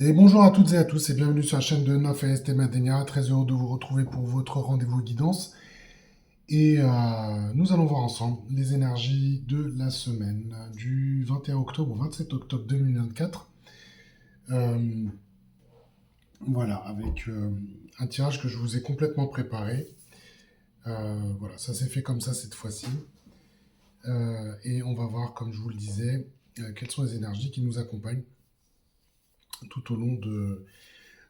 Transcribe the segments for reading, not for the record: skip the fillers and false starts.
Et bonjour à toutes et à tous et bienvenue sur la chaîne de Naf et ST Madenia. Très heureux de vous retrouver pour votre rendez-vous guidance. Et nous allons voir ensemble les énergies de la semaine du 21 octobre au 27 octobre 2024. Euh, voilà, avec un tirage que je vous ai complètement préparé. Voilà, ça s'est fait comme ça cette fois-ci. Et on va voir, comme je vous le disais, quelles sont les énergies qui nous accompagnent tout au long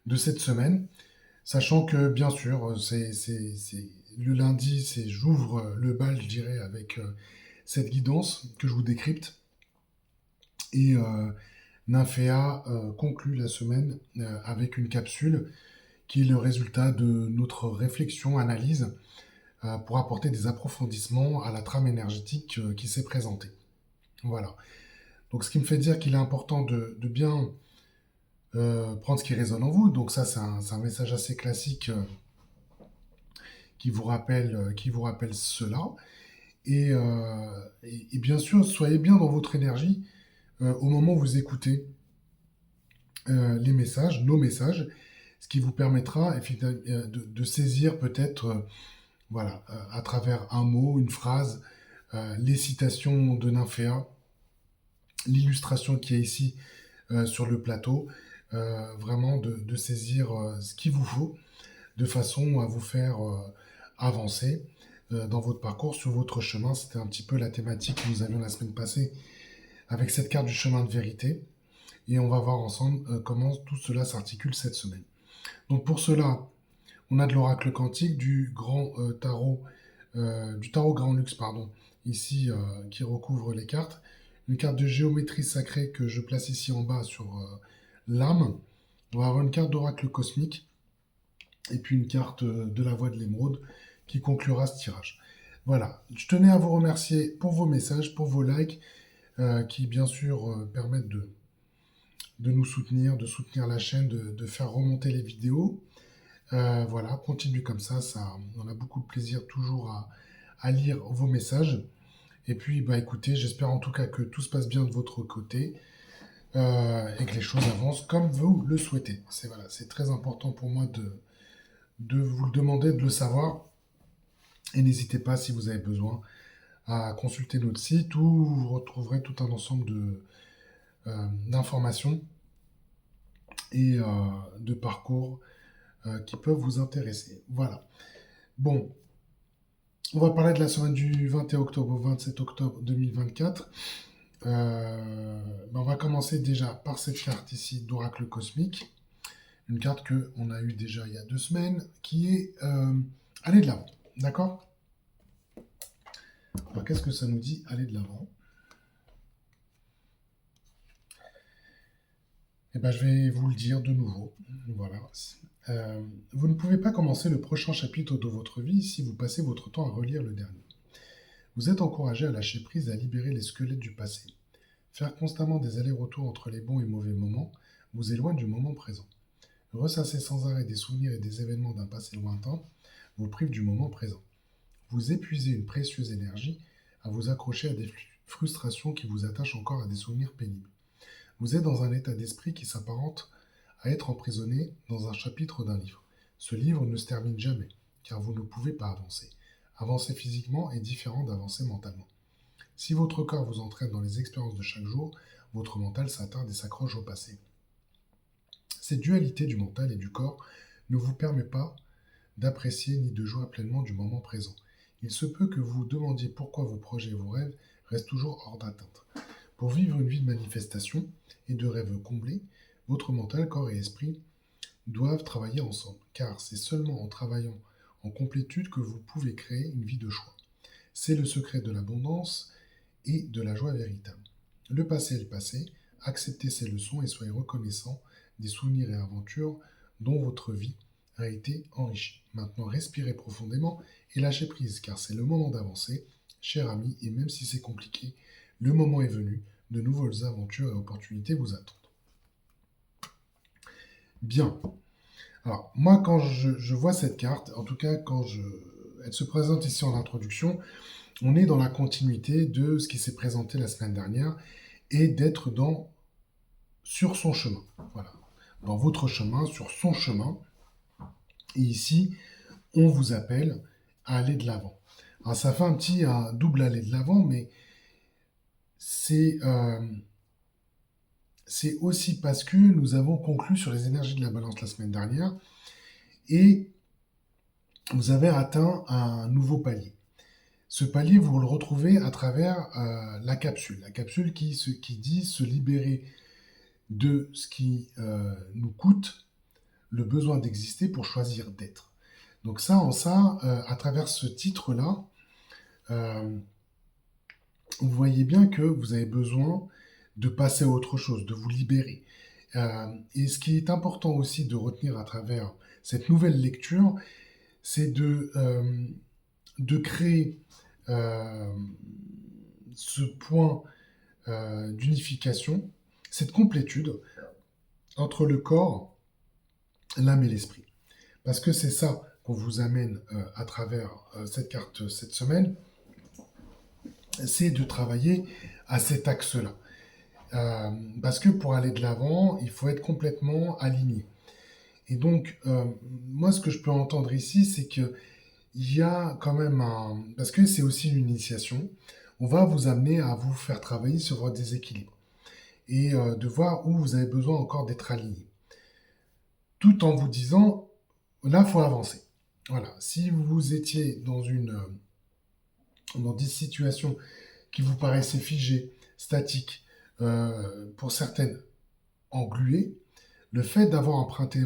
de cette semaine. Sachant que, bien sûr, le lundi, j'ouvre le bal, je dirais, avec cette guidance que je vous décrypte. Et Nymphéa conclut la semaine avec une capsule qui est le résultat de notre réflexion, analyse, pour apporter des approfondissements à la trame énergétique qui s'est présentée. Voilà. Donc, ce qui me fait dire qu'il est important de bien prendre ce qui résonne en vous. Donc, ça, c'est un message assez classique qui vous rappelle cela. Et bien sûr, soyez bien dans votre énergie au moment où vous écoutez les messages, nos messages, ce qui vous permettra de saisir peut-être, voilà, à travers un mot, une phrase, les citations de Nymphéa, l'illustration qui est ici sur le plateau, vraiment de saisir ce qu'il vous faut de façon à vous faire avancer dans votre parcours, sur votre chemin. C'était un petit peu la thématique que nous avions la semaine passée avec cette carte du chemin de vérité. Et on va voir ensemble comment tout cela s'articule cette semaine. Donc pour cela, on a de l'oracle quantique du tarot Grand Luxe, pardon, ici qui recouvre les cartes. Une carte de géométrie sacrée que je place ici en bas sur l'âme. On va avoir une carte d'oracle cosmique et puis une carte de la voix de l'émeraude qui conclura ce tirage. Voilà, je tenais à vous remercier pour vos messages, pour vos likes, qui bien sûr permettent de nous soutenir, de soutenir la chaîne, de faire remonter les vidéos. Voilà, continuez comme ça, on a beaucoup de plaisir toujours à lire vos messages. Et puis, bah écoutez, j'espère en tout cas que tout se passe bien de votre côté et que les choses avancent comme vous le souhaitez. C'est très important pour moi de vous le demander, de le savoir. Et n'hésitez pas, si vous avez besoin, à consulter notre site où vous retrouverez tout un ensemble d'informations et de parcours qui peuvent vous intéresser. Voilà. Bon, on va parler de la semaine du 21 octobre au 27 octobre 2024. On va commencer déjà par cette carte ici d'Oracle Cosmique. Une carte qu'on a eue déjà il y a 2 semaines, qui est aller de l'avant. D'accord? Alors, qu'est-ce que ça nous dit, aller de l'avant? Eh ben, je vais vous le dire de nouveau. Voilà. Vous ne pouvez pas commencer le prochain chapitre de votre vie si vous passez votre temps à relire le dernier. Vous êtes encouragé à lâcher prise et à libérer les squelettes du passé. Faire constamment des allers-retours entre les bons et mauvais moments vous éloigne du moment présent. Ressasser sans arrêt des souvenirs et des événements d'un passé lointain vous prive du moment présent. Vous épuisez une précieuse énergie à vous accrocher à des frustrations qui vous attachent encore à des souvenirs pénibles. Vous êtes dans un état d'esprit qui s'apparente à être emprisonné dans un chapitre d'un livre. Ce livre ne se termine jamais, car vous ne pouvez pas avancer. Avancer physiquement est différent d'avancer mentalement. Si votre corps vous entraîne dans les expériences de chaque jour, votre mental s'attarde et s'accroche au passé. Cette dualité du mental et du corps ne vous permet pas d'apprécier ni de jouir pleinement du moment présent. Il se peut que vous vous demandiez pourquoi vos projets et vos rêves restent toujours hors d'atteinte. Pour vivre une vie de manifestation et de rêves comblés, votre mental, corps et esprit doivent travailler ensemble, car c'est seulement en travaillant en complétude que vous pouvez créer une vie de choix. C'est le secret de l'abondance et de la joie véritable. Le passé est le passé, acceptez ces leçons et soyez reconnaissant des souvenirs et aventures dont votre vie a été enrichie. Maintenant, respirez profondément et lâchez prise, car c'est le moment d'avancer, cher ami, et même si c'est compliqué, le moment est venu, de nouvelles aventures et opportunités vous attendent. Bien. Alors, moi, quand je vois cette carte, en tout cas, elle se présente ici en introduction, on est dans la continuité de ce qui s'est présenté la semaine dernière et d'être sur son chemin. Voilà. dans votre chemin, sur son chemin. Et ici, on vous appelle à aller de l'avant. Alors ça fait un double aller de l'avant, mais c'est c'est aussi parce que nous avons conclu sur les énergies de la balance la semaine dernière et vous avez atteint un nouveau palier. Ce palier, vous le retrouvez à travers la capsule qui dit se libérer de ce qui nous coûte le besoin d'exister pour choisir d'être. Donc à travers ce titre-là, euh, vous voyez bien que vous avez besoin de passer à autre chose, de vous libérer. Et ce qui est important aussi de retenir à travers cette nouvelle lecture, c'est de créer euh, ce point d'unification, cette complétude entre le corps, l'âme et l'esprit. Parce que c'est ça qu'on vous amène à travers cette carte cette semaine, c'est de travailler à cet axe-là. Parce que pour aller de l'avant, il faut être complètement aligné. Et donc, moi, ce que je peux entendre ici, c'est que il y a quand même un... Parce que c'est aussi une initiation, on va vous amener à vous faire travailler sur votre déséquilibre et de voir où vous avez besoin encore d'être aligné. Tout en vous disant, là, il faut avancer. Voilà, si vous étiez dans des situations qui vous paraissaient figées, statiques, pour certaines engluées, le fait d'avoir emprunté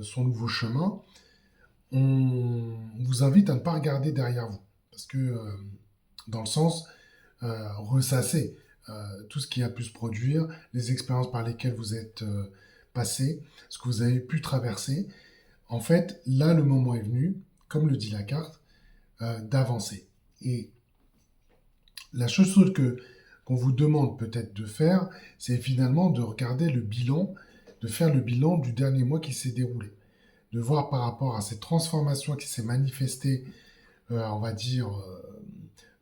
son nouveau chemin, on vous invite à ne pas regarder derrière vous. Parce que, dans le sens, ressasser tout ce qui a pu se produire, les expériences par lesquelles vous êtes passé, ce que vous avez pu traverser. En fait, là, le moment est venu, comme le dit la carte, d'avancer. Et la chose qu'on vous demande peut-être de faire, c'est finalement de regarder le bilan, de faire le bilan du dernier mois qui s'est déroulé. De voir par rapport à cette transformation qui s'est manifestée, on va dire,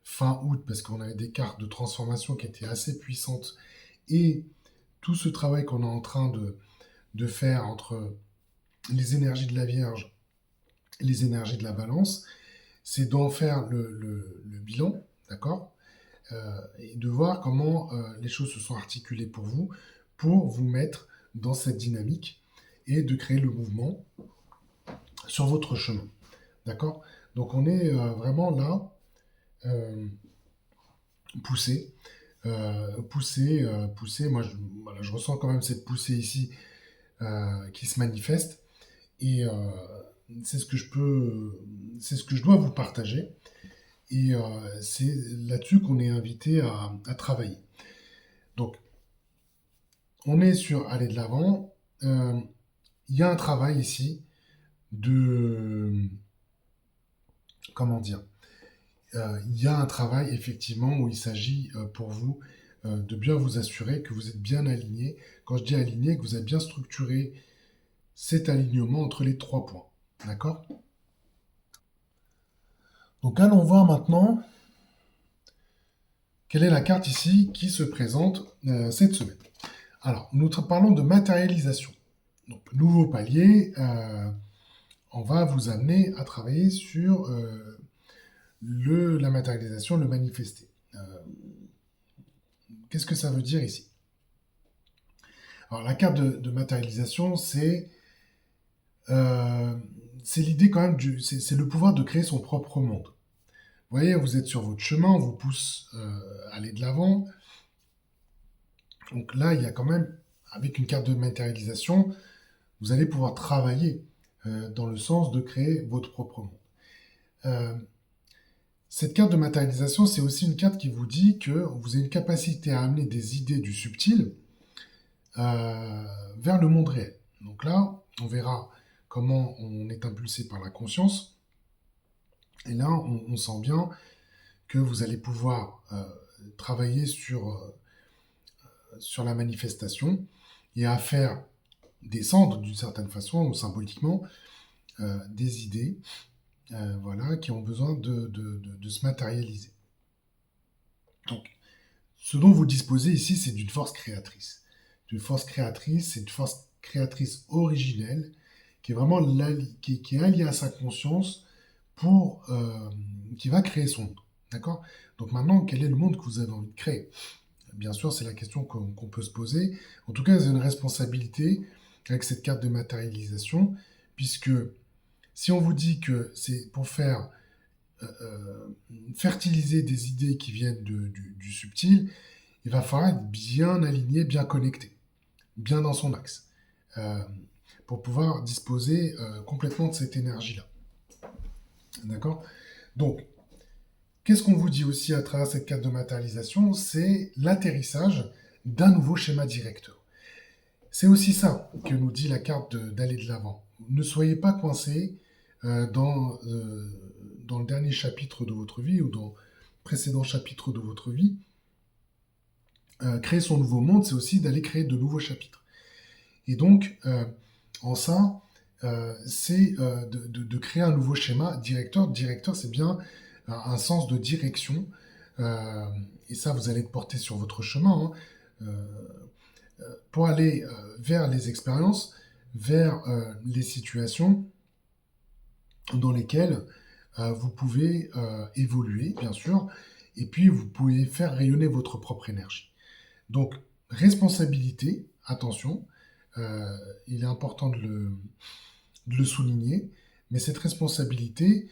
fin août, parce qu'on avait des cartes de transformation qui étaient assez puissantes, et tout ce travail qu'on est en train de faire entre les énergies de la Vierge et les énergies de la Balance, c'est d'en faire le bilan, d'accord, et de voir comment les choses se sont articulées pour vous mettre dans cette dynamique et de créer le mouvement sur votre chemin. D'accord. Donc on est vraiment là, euh, poussé, poussé. Moi, voilà, je ressens quand même cette poussée ici qui se manifeste. Et c'est ce que c'est ce que je dois vous partager. Et c'est là-dessus qu'on est invité à travailler. Donc, on est sur aller de l'avant. Il y a un travail ici de, comment dire, il y a un travail effectivement où il s'agit pour vous de bien vous assurer que vous êtes bien aligné. Quand je dis aligné, que vous avez bien structuré cet alignement entre les trois points. D'accord. Donc allons voir maintenant quelle est la carte ici qui se présente cette semaine. Alors, nous parlons de matérialisation. Donc, nouveau palier, on va vous amener à travailler sur la matérialisation, le manifester. Qu'est-ce que ça veut dire ici? Alors, la carte de matérialisation, euh, c'est l'idée quand même, c'est le pouvoir de créer son propre monde. Vous voyez, vous êtes sur votre chemin, on vous pousse à aller de l'avant. Donc là, il y a quand même, avec une carte de matérialisation, vous allez pouvoir travailler dans le sens de créer votre propre monde. Euh, cette carte de matérialisation, c'est aussi une carte qui vous dit que vous avez une capacité à amener des idées du subtil vers le monde réel. Donc là, on verra comment on est impulsé par la conscience. Et là, on sent bien que vous allez pouvoir travailler sur la manifestation et à faire descendre d'une certaine façon, symboliquement, des idées voilà, qui ont besoin de se matérialiser. Donc, ce dont vous disposez ici, c'est d'une force créatrice. D'une force créatrice, c'est une force créatrice originelle, qui est vraiment qui est alliée à sa conscience pour qui va créer son monde. D'accord? Donc maintenant, quel est le monde que vous avez envie de créer? Bien sûr, c'est la question qu'on peut se poser. En tout cas, vous avez une responsabilité avec cette carte de matérialisation, puisque si on vous dit que c'est pour faire fertiliser des idées qui viennent du subtil, il va falloir être bien aligné, bien connecté, bien dans son axe, euh, pour pouvoir disposer complètement de cette énergie-là. D'accord? Donc, qu'est-ce qu'on vous dit aussi à travers cette carte de matérialisation? C'est l'atterrissage d'un nouveau schéma directeur. C'est aussi ça que nous dit la carte d'aller de l'avant. Ne soyez pas coincés dans le dernier chapitre de votre vie ou dans le précédent chapitre de votre vie. Créer son nouveau monde, c'est aussi d'aller créer de nouveaux chapitres. Et donc, en ça, c'est de créer un nouveau schéma directeur. Directeur, c'est bien un sens de direction. Et ça, vous allez le porter sur votre chemin, hein, pour aller vers les expériences, vers les situations dans lesquelles vous pouvez évoluer, bien sûr, et puis vous pouvez faire rayonner votre propre énergie. Donc, responsabilité, attention, il est important de le souligner, mais cette responsabilité,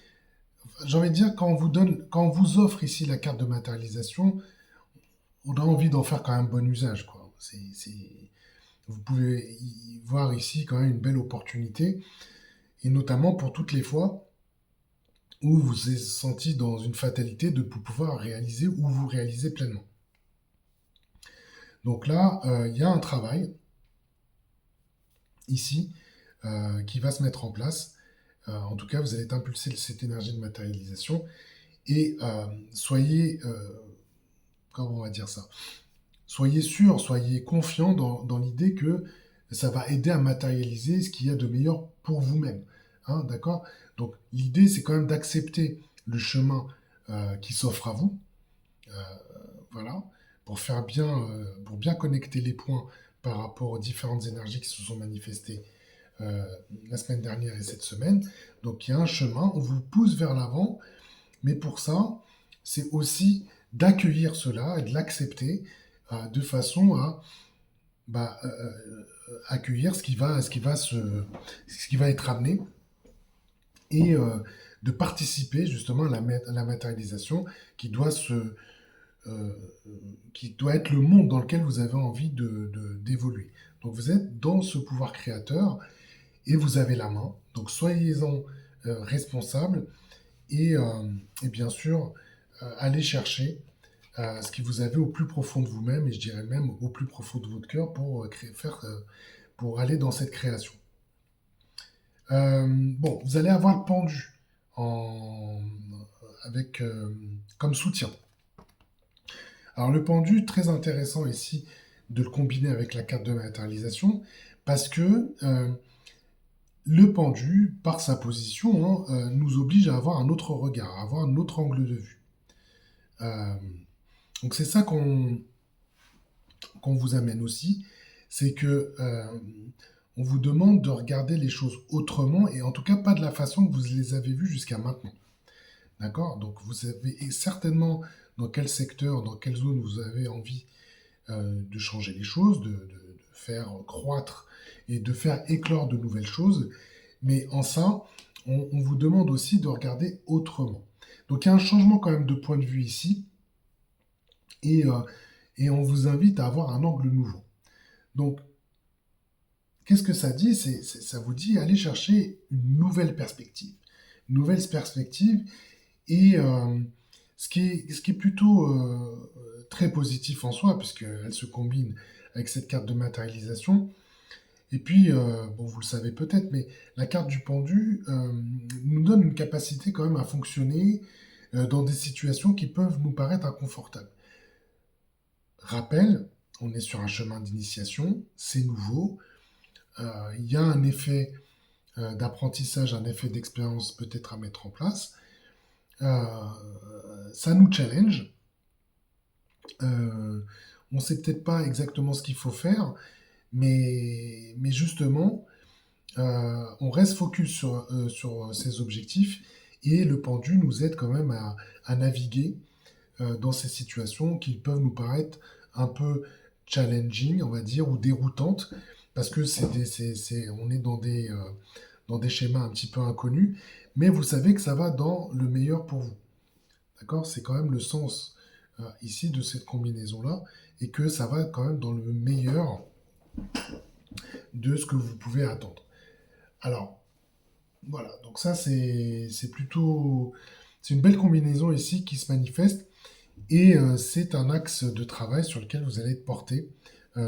j'ai envie de dire, quand on vous offre ici la carte de matérialisation, on a envie d'en faire quand même bon usage, quoi. Vous pouvez y voir ici quand même une belle opportunité, et notamment pour toutes les fois où vous vous êtes senti dans une fatalité de pouvoir réaliser ou vous réaliser pleinement. Donc là, il y a un travail ici qui va se mettre en place. En tout cas, vous allez impulser cette énergie de matérialisation et soyez, comment on va dire ça, soyez sûr, soyez confiant dans l'idée que ça va aider à matérialiser ce qu'il y a de meilleur pour vous-même. Hein, d'accord? Donc l'idée, c'est quand même d'accepter le chemin qui s'offre à vous, euh, voilà, pour bien connecter les points par rapport aux différentes énergies qui se sont manifestées la semaine dernière et cette semaine. Donc il y a un chemin, on vous pousse vers l'avant, mais pour ça, c'est aussi d'accueillir cela et de l'accepter de façon à accueillir ce qui va être amené et de participer justement à la matérialisation qui doit euh, qui doit être le monde dans lequel vous avez envie d'évoluer. Donc vous êtes dans ce pouvoir créateur et vous avez la main. Donc soyez-en responsable et bien sûr allez chercher ce que vous avez au plus profond de vous-même et je dirais même au plus profond de votre cœur pour pour aller dans cette création. Bon, vous allez avoir le pendu en, avec comme soutien. Alors le pendu, très intéressant ici de le combiner avec la carte de matérialisation parce que le pendu, par sa position, hein, nous oblige à avoir un autre regard, à avoir un autre angle de vue. Euh, donc c'est ça qu'on vous amène aussi, c'est que on vous demande de regarder les choses autrement et en tout cas pas de la façon que vous les avez vues jusqu'à maintenant. D'accord? Donc vous savez certainement dans quel secteur, dans quelle zone vous avez envie de changer les choses, de faire croître et de faire éclore de nouvelles choses. Mais en ça, on vous demande aussi de regarder autrement. Donc il y a un changement quand même de point de vue ici et, euh, et on vous invite à avoir un angle nouveau. Donc qu'est-ce que ça dit? Ça vous dit aller chercher une nouvelle perspective. Une nouvelle perspective et ce qui est plutôt très positif en soi, puisqu'elle se combine avec cette carte de matérialisation. Et puis, bon, vous le savez peut-être, mais la carte du pendu nous donne une capacité quand même à fonctionner dans des situations qui peuvent nous paraître inconfortables. Rappel, on est sur un chemin d'initiation, c'est nouveau, il y a un effet d'apprentissage, un effet d'expérience peut-être à mettre en place. Euh, Ça nous challenge. On ne sait peut-être pas exactement ce qu'il faut faire, Mais justement, on reste focus sur ces objectifs et le pendu nous aide quand même à naviguer dans ces situations qui peuvent nous paraître un peu challenging, on va dire, ou déroutantes, parce que on est dans des schémas un petit peu inconnus, mais vous savez que ça va dans le meilleur pour vous. D'accord? C'est quand même le sens ici de cette combinaison-là, et que ça va quand même dans le meilleur de ce que vous pouvez attendre. Alors, voilà, donc ça c'est plutôt... C'est une belle combinaison ici qui se manifeste, et c'est un axe de travail sur lequel vous allez être porté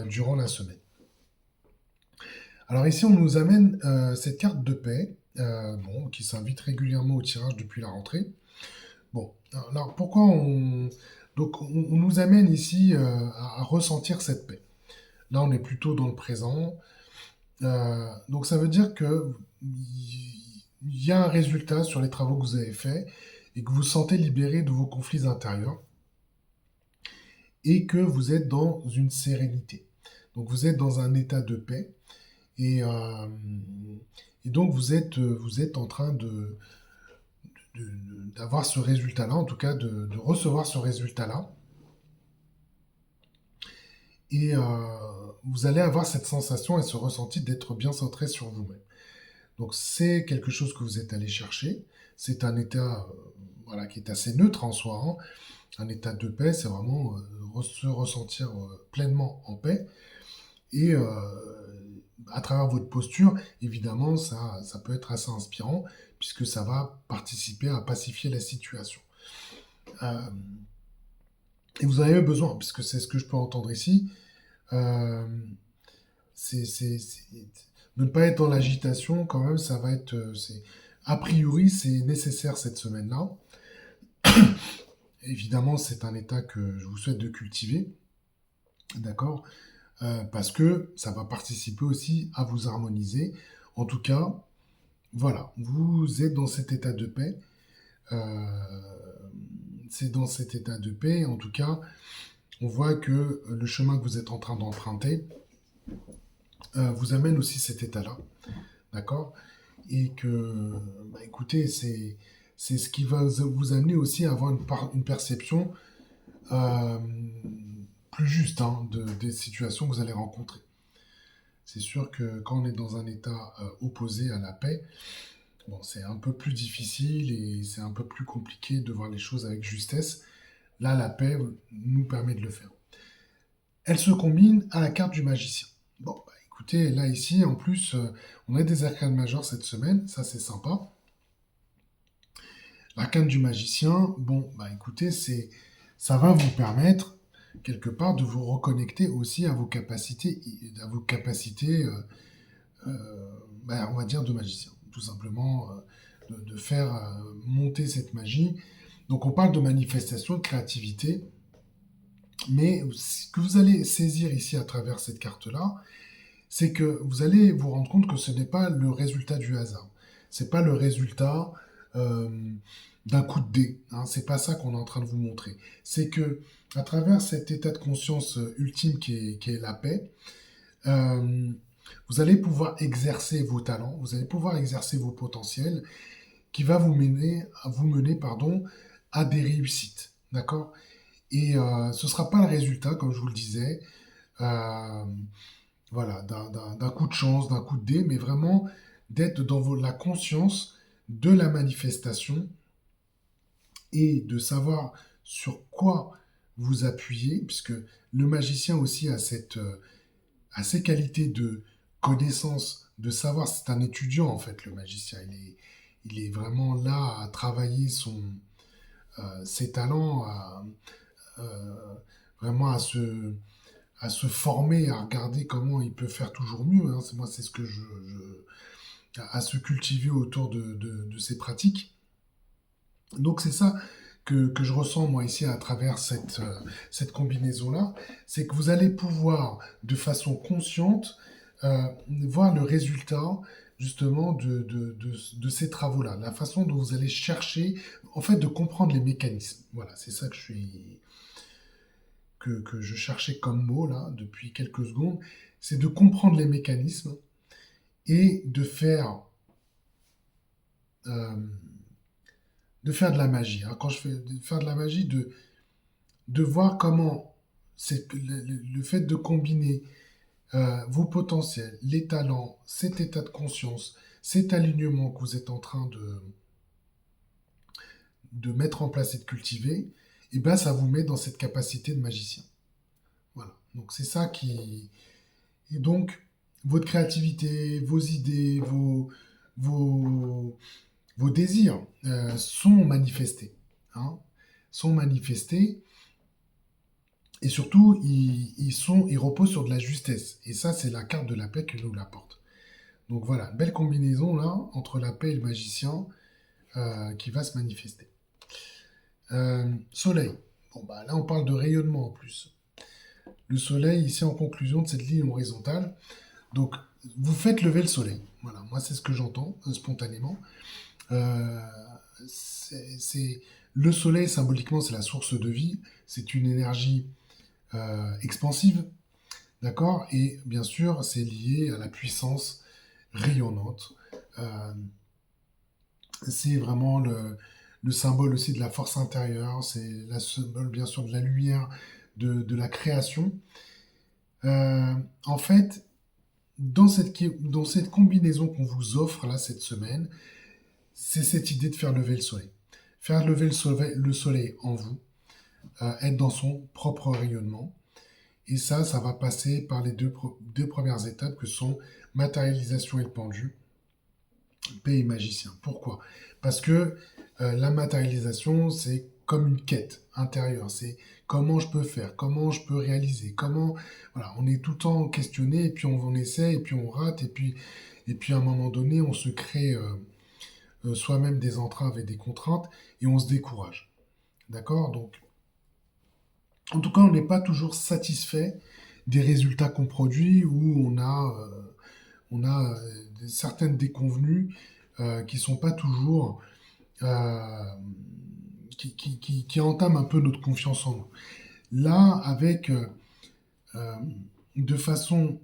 durant la semaine. Alors ici, on nous amène cette carte de paix, bon, qui s'invite régulièrement au tirage depuis la rentrée. Bon, alors pourquoi on... Donc on nous amène ici à ressentir cette paix. Là, on est plutôt dans le présent. Donc ça veut dire que il y a un résultat sur les travaux que vous avez faits et que vous vous sentez libéré de vos conflits intérieurs et que vous êtes dans une sérénité. Donc vous êtes dans un état de paix et, euh, et donc vous êtes en train d'avoir ce résultat-là, en tout cas de recevoir ce résultat-là. Et vous allez avoir cette sensation et ce ressenti d'être bien centré sur vous-même. Donc c'est quelque chose que vous êtes allé chercher. C'est un état voilà, qui est assez neutre en soi, hein. Un état de paix, c'est vraiment se ressentir pleinement en paix. Et à travers votre posture, évidemment, ça peut être assez inspirant, puisque ça va participer à pacifier la situation. Euh, et vous en avez besoin, puisque c'est ce que je peux entendre ici. Euh, c'est de ne pas être dans l'agitation, quand même, ça va être... a priori, c'est nécessaire cette semaine-là. Évidemment, c'est un état que je vous souhaite de cultiver, d'accord? Parce que ça va participer aussi à vous harmoniser. En tout cas, voilà, vous êtes dans cet état de paix. C'est dans cet état de paix, en tout cas, on voit que le chemin que vous êtes en train d'emprunter vous amène aussi cet état-là, d'accord? Et que, bah, écoutez, c'est ce qui va vous amener aussi à avoir une perception euh, plus juste hein, des situations que vous allez rencontrer. C'est sûr que quand on est dans un état opposé à la paix, bon, c'est un peu plus difficile et c'est un peu plus compliqué de voir les choses avec justesse. Là, la paix nous permet de le faire. Elle se combine à la carte du magicien. Bon, bah, écoutez, là ici, en plus, on a des arcanes majeures cette semaine, ça c'est sympa. L'arcane du magicien, bon, bah écoutez, ça va vous permettre quelque part de vous reconnecter aussi à vos capacités, bah, on va dire de magicien, tout simplement, de faire monter cette magie. Donc on parle de manifestation, de créativité, mais ce que vous allez saisir ici à travers cette carte-là, c'est que vous allez vous rendre compte que ce n'est pas le résultat du hasard. C'est pas le résultat euh, d'un coup de dé. Hein. C'est pas ça qu'on est en train de vous montrer. C'est que à travers cet état de conscience ultime qui est la paix, euh, vous allez pouvoir exercer vos talents, vous allez pouvoir exercer vos potentiels, qui va vous mener pardon, à des réussites. D'accord? Et ce ne sera pas le résultat, comme je vous le disais, euh, voilà, d'un coup de chance, d'un coup de dé, mais vraiment d'être dans la conscience de la manifestation et de savoir sur quoi vous appuyer, puisque le magicien aussi a ces qualités de connaissance, de savoir, c'est un étudiant en fait, le magicien. Il est vraiment là à travailler ses talents, euh, vraiment à se former, à regarder comment il peut faire toujours mieux. Hein. Moi, c'est ce que à se cultiver autour de ces pratiques. Donc c'est ça que je ressens moi ici à travers cette combinaison-là, c'est que vous allez pouvoir de façon consciente voir le résultat justement de ces travaux-là, la façon dont vous allez chercher, en fait, de comprendre les mécanismes. Voilà, c'est ça que je cherchais comme mot là depuis quelques secondes. c'est de comprendre les mécanismes et euh, de faire de la magie. Hein. Quand je fais de faire de la magie, de voir comment le fait de combiner vos potentiels, les talents, cet état de conscience, cet alignement que vous êtes en train de mettre en place et de cultiver, et ben ça vous met dans cette capacité de magicien. Voilà. Donc c'est ça qui... Et donc, votre créativité, vos idées, vos, vos désirs sont manifestés. Hein, sont manifestés. Et surtout, ils reposent sur de la justesse. Et ça, c'est la carte de la paix que nous l'apporte. Donc voilà, belle combinaison là entre la paix et le magicien qui va se manifester. Soleil. Bon bah là, on parle de rayonnement en plus. Le soleil, ici en conclusion de cette ligne horizontale. Donc, vous faites lever le soleil. Voilà, moi c'est ce que j'entends spontanément. Euh, c'est le soleil symboliquement, c'est la source de vie. C'est une énergie expansive, d'accord. Et bien sûr, c'est lié à la puissance rayonnante. Euh, c'est vraiment le symbole aussi de la force intérieure. C'est le symbole bien sûr de la lumière, de la création. En fait, dans cette combinaison qu'on vous offre là cette semaine, c'est cette idée de faire lever le soleil. Faire lever le soleil en vous, être dans son propre rayonnement. Et ça va passer par les deux premières étapes que sont matérialisation et le pendu, paix et magicien. Pourquoi? Parce que la matérialisation, c'est comme une quête intérieure. C'est comment je peux faire, comment je peux réaliser, comment... Voilà, on est tout le temps questionné, et puis on essaie, et puis on rate, et puis à un moment donné, on se crée soi-même des entraves et des contraintes, et on se décourage. D'accord? Donc, en tout cas, on n'est pas toujours satisfait des résultats qu'on produit, où on a certaines déconvenues qui sont pas toujours euh, qui entament un peu notre confiance en nous. Là, avec euh, de façon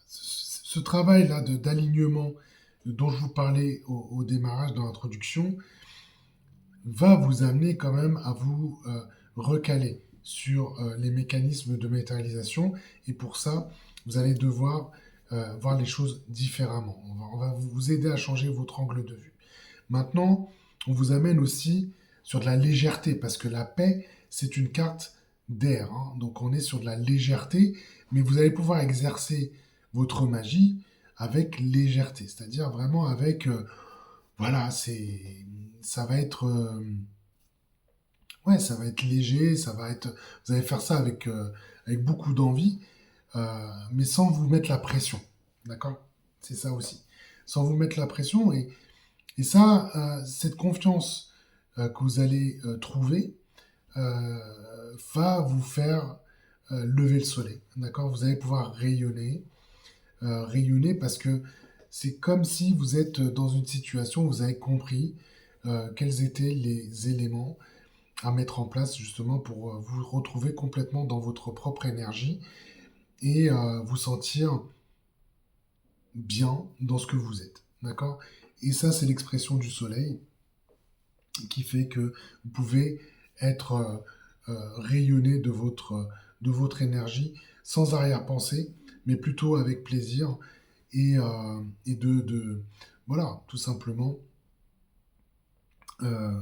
ce travail là d'alignement dont je vous parlais au démarrage dans l'introduction va vous amener quand même à vous recaler sur les mécanismes de matérialisation et pour ça vous allez devoir voir les choses différemment. On va vous aider à changer votre angle de vue. Maintenant, on vous amène aussi sur de la légèreté, parce que la paix, c'est une carte d'air. Hein. Donc on est sur de la légèreté, mais vous allez pouvoir exercer votre magie avec légèreté, c'est-à-dire vraiment avec... voilà, ça va être... ouais, ça va être léger, ça va être... Vous allez faire ça avec beaucoup d'envie, mais sans vous mettre la pression. D'accord? C'est ça aussi. Sans vous mettre la pression, et ça, cette confiance que vous allez trouver euh, va vous faire lever le soleil. D'accord? Vous allez pouvoir rayonner parce que c'est comme si vous êtes dans une situation où vous avez compris quels étaient les éléments à mettre en place justement pour vous retrouver complètement dans votre propre énergie et vous sentir bien dans ce que vous êtes. D'accord? Et ça, c'est l'expression du soleil qui fait que vous pouvez être rayonné de votre énergie sans arrière-pensée, mais plutôt avec plaisir et voilà, tout simplement. euh,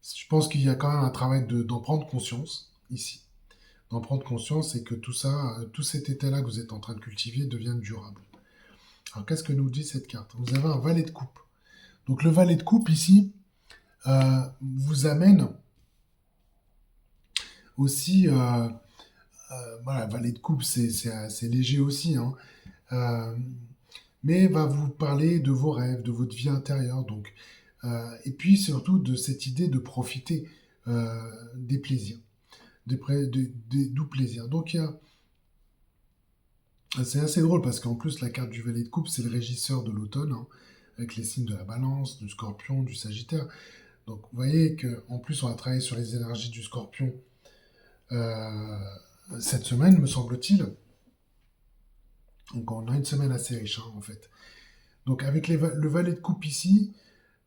je pense qu'il y a quand même un travail d'en prendre conscience ici. D'en prendre conscience et que tout ça, tout cet état-là que vous êtes en train de cultiver devienne durable. Alors qu'est-ce que nous dit cette carte? Vous avez un valet de coupe. Donc le valet de coupe ici vous amène aussi voilà, valet de coupe, c'est assez léger aussi, hein. Euh, mais va vous parler de vos rêves, de votre vie intérieure, donc, et puis surtout de cette idée de profiter des plaisirs, des doux plaisirs. Donc, c'est assez drôle parce qu'en plus, la carte du valet de coupe, c'est le régisseur de l'automne, hein, avec les signes de la balance, du scorpion, du sagittaire. Donc, vous voyez qu'en plus, on va travailler sur les énergies du scorpion euh, cette semaine, me semble-t-il. Donc on a une semaine assez riche, hein, en fait. Donc avec le valet de coupe ici,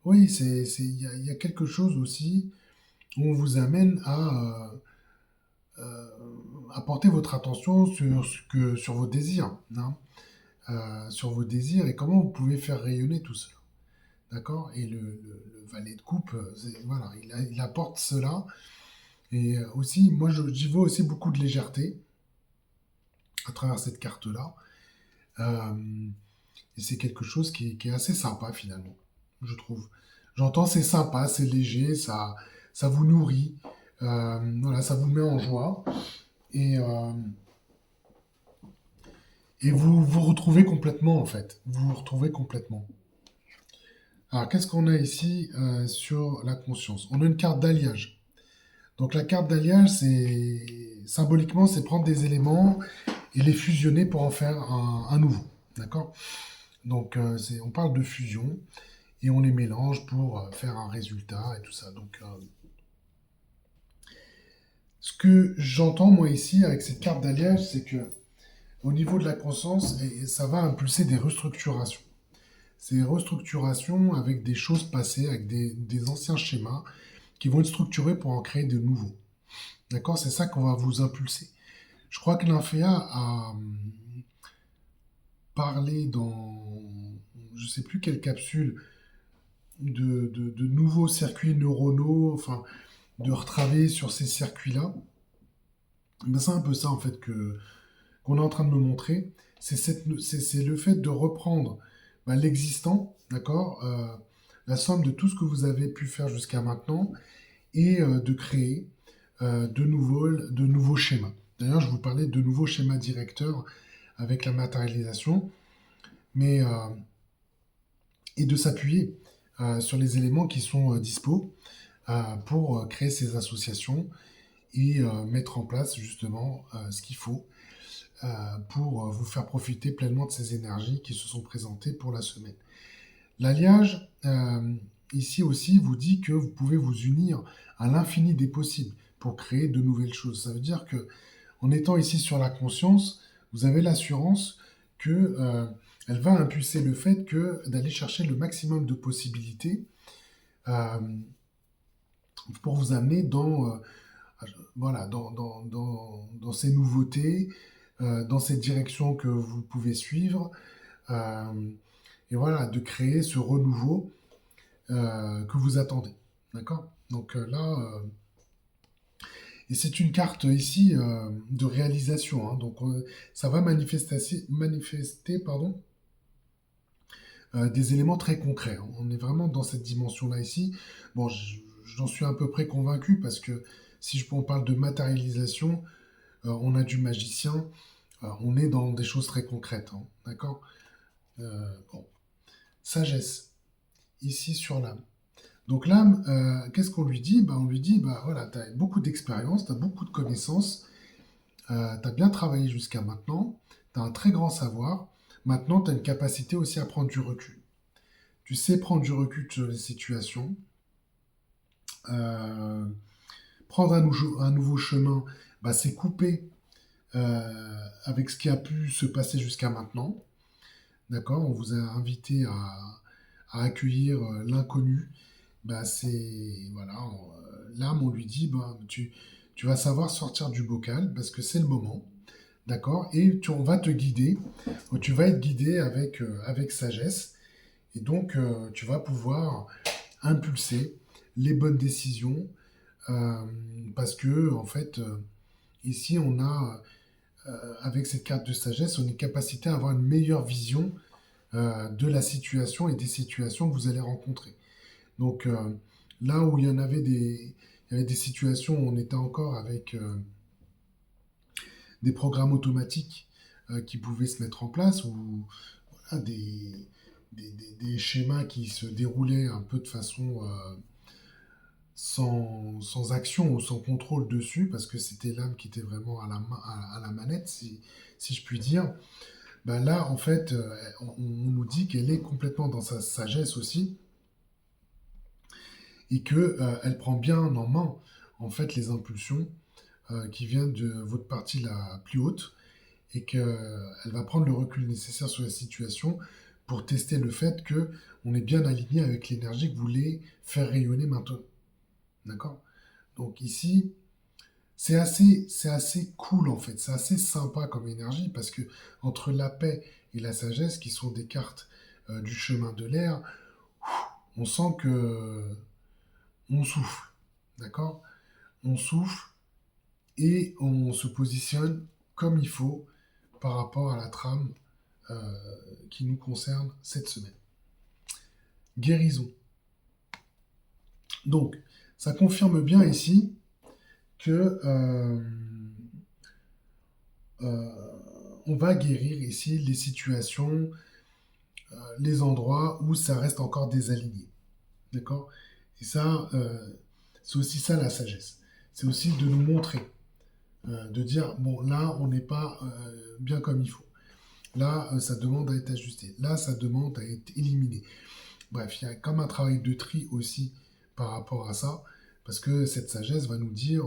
oui, il y a quelque chose aussi où on vous amène à porter votre attention sur vos désirs, hein, sur vos désirs et comment vous pouvez faire rayonner tout cela. D'accord. Et le valet de coupe, voilà, il apporte cela. Et aussi, moi, j'y vois aussi beaucoup de légèreté à travers cette carte-là. Euh, et c'est quelque chose qui est assez sympa, finalement, je trouve. J'entends, c'est sympa, c'est léger, ça vous nourrit. Voilà, ça vous met en joie. Et, euh, et vous vous retrouvez complètement, en fait. Vous vous retrouvez complètement. Alors, qu'est-ce qu'on a ici sur la conscience? On a une carte d'alliage. Donc la carte d'alliage, c'est symboliquement, c'est prendre des éléments et les fusionner pour en faire un nouveau. D'accord. Donc on parle de fusion et on les mélange pour faire un résultat et tout ça. Donc ce que j'entends moi ici avec cette carte d'alliage, c'est que au niveau de la conscience, ça va impulser des restructurations. Ces restructurations avec des choses passées, avec des anciens schémas qui vont être structurés pour en créer de nouveaux. D'accord. C'est ça qu'on va vous impulser. Je crois que l'Inféa a parlé dans je sais plus quelle capsule de nouveaux circuits neuronaux, enfin de retravailler sur ces circuits-là. Ben, c'est un peu ça en fait qu'on est en train de me montrer. C'est le fait de reprendre ben, l'existant, d'accord, la somme de tout ce que vous avez pu faire jusqu'à maintenant et de créer de nouveaux schémas. D'ailleurs, je vous parlais de nouveaux schémas directeurs avec la matérialisation, mais et de s'appuyer sur les éléments qui sont dispo pour créer ces associations et mettre en place justement ce qu'il faut pour vous faire profiter pleinement de ces énergies qui se sont présentées pour la semaine. L'alliage, ici aussi, vous dit que vous pouvez vous unir à l'infini des possibles pour créer de nouvelles choses. Ça veut dire que en étant ici sur la conscience, vous avez l'assurance que elle va impulser le fait que d'aller chercher le maximum de possibilités euh, pour vous amener voilà, dans ces nouveautés, dans cette direction que vous pouvez suivre, euh, et voilà, de créer ce renouveau que vous attendez. D'accord. Donc là, et c'est une carte ici de réalisation, hein. Donc ça va manifester pardon, des éléments très concrets, hein. On est vraiment dans cette dimension-là ici. Bon, j'en suis à peu près convaincu parce que si on parle de matérialisation, on a du magicien, on est dans des choses très concrètes, hein. D'accord. Bon. Sagesse, ici sur l'âme. Donc l'âme, qu'est-ce qu'on lui dit? On lui dit, bah voilà, tu as beaucoup d'expérience, tu as beaucoup de connaissances, tu as bien travaillé jusqu'à maintenant, tu as un très grand savoir, maintenant tu as une capacité aussi à prendre du recul. Tu sais prendre du recul sur les situations, euh, prendre un nouveau chemin, bah, c'est couper avec ce qui a pu se passer jusqu'à maintenant. D'accord. On vous a invité à accueillir l'inconnu. Bah, voilà, l'âme, on lui dit, bah, tu vas savoir sortir du bocal parce que c'est le moment. D'accord. Et on va te guider, tu vas être guidé avec sagesse. Et donc, tu vas pouvoir impulser les bonnes décisions euh, parce que, en fait, ici, avec cette carte de sagesse, on est capacité à avoir une meilleure vision de la situation et des situations que vous allez rencontrer. Donc, là où il y avait des situations où on était encore avec des programmes automatiques qui pouvaient se mettre en place, ou voilà, des schémas qui se déroulaient un peu de façon sans action ou sans contrôle dessus, parce que c'était l'âme qui était vraiment à la manette, si je puis dire. Ben là, en fait, on nous dit qu'elle est complètement dans sa sagesse aussi, et que elle prend bien en main, en fait, les impulsions qui viennent de votre partie la plus haute, et qu'elle va prendre le recul nécessaire sur la situation pour tester le fait que on est bien aligné avec l'énergie que vous voulez faire rayonner maintenant. D'accord? Donc ici, c'est assez cool en fait, c'est assez sympa comme énergie parce que entre la paix et la sagesse, qui sont des cartes du chemin de l'air, on sent que on souffle, d'accord? On souffle et on se positionne comme il faut par rapport à la trame qui nous concerne cette semaine. Guérison. Donc, ça confirme bien ici que euh, on va guérir ici les situations, les endroits où ça reste encore désaligné. D'accord? Et ça, c'est aussi ça la sagesse. C'est aussi de nous montrer, de dire, bon, là, on n'est pas bien comme il faut. Là, ça demande à être ajusté. Là, ça demande à être éliminé. Bref, il y a comme un travail de tri aussi par rapport à ça, parce que cette sagesse va nous dire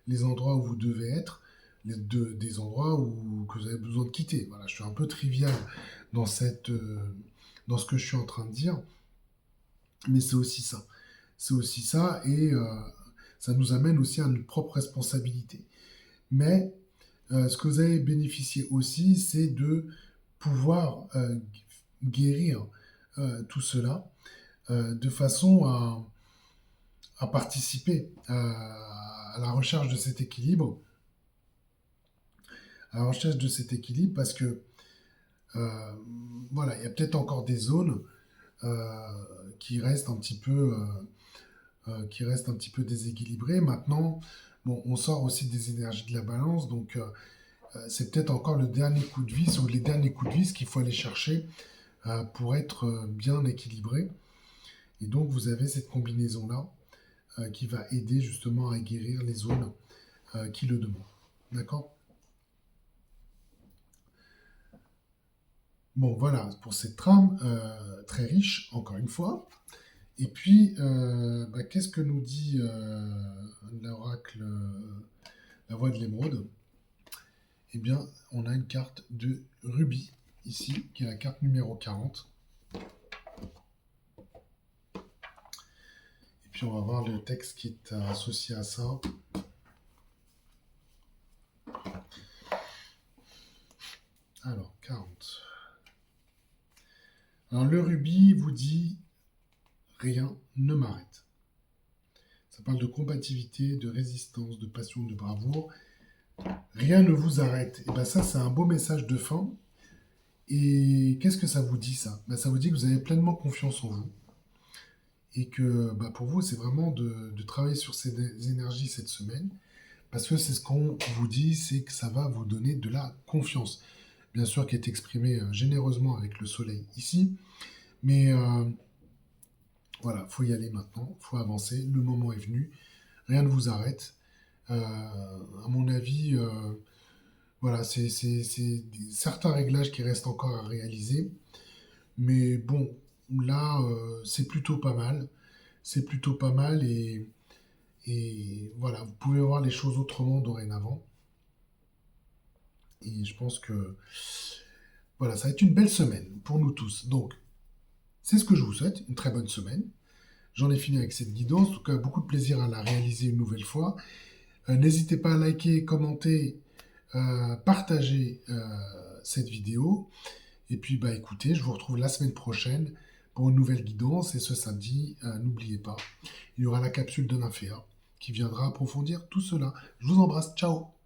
les endroits où vous devez être, des endroits que vous avez besoin de quitter. Voilà, je suis un peu trivial dans, dans ce que je suis en train de dire, mais c'est aussi ça. C'est aussi ça, et ça nous amène aussi à notre propre responsabilité. Mais ce que vous avez bénéficié aussi, c'est de pouvoir guérir tout cela de façon à participer à la recherche de cet équilibre, à la recherche de cet équilibre, parce que euh, voilà, il y a peut-être encore des zones euh, qui restent un petit peu qui restent un petit peu déséquilibrées. Maintenant, bon, on sort aussi des énergies de la balance, donc c'est peut-être encore le dernier coup de vis ou les derniers coups de vis qu'il faut aller chercher pour être bien équilibré. Et donc, vous avez cette combinaison-là qui va aider justement à guérir les zones qui le demandent. D'accord? Bon, voilà pour cette trame très riche, encore une fois. Et puis, qu'est-ce que nous dit l'oracle, la voix de l'émeraude? Eh bien, on a une carte de rubis ici, qui est la carte numéro 40. Et puis, on va voir le texte qui est associé à ça. Alors, 40. Alors, le rubis vous dit rien ne m'arrête. Ça parle de combativité, de résistance, de passion, de bravoure. Rien ne vous arrête. Et bien ça, c'est un beau message de fin. Et qu'est-ce que ça vous dit, ça? Ça vous dit que vous avez pleinement confiance en vous. Et que pour vous, c'est vraiment de travailler sur ces énergies cette semaine. Parce que c'est ce qu'on vous dit, c'est que ça va vous donner de la confiance. Bien sûr, qui est exprimée généreusement avec le soleil ici. Mais voilà, faut y aller maintenant, faut avancer. Le moment est venu. Rien ne vous arrête. À mon avis, voilà, c'est certains réglages qui restent encore à réaliser. Mais bon, là, c'est plutôt pas mal. C'est plutôt pas mal et voilà, vous pouvez voir les choses autrement dorénavant. Et je pense que voilà, ça va être une belle semaine pour nous tous. Donc, c'est ce que je vous souhaite, une très bonne semaine. J'en ai fini avec cette guidance. En tout cas, beaucoup de plaisir à la réaliser une nouvelle fois. N'hésitez pas à liker, commenter, partager cette vidéo. Et puis, écoutez, je vous retrouve la semaine prochaine pour une nouvelle guidance. Et ce samedi, n'oubliez pas, il y aura la capsule de Nymphéa qui viendra approfondir tout cela. Je vous embrasse. Ciao!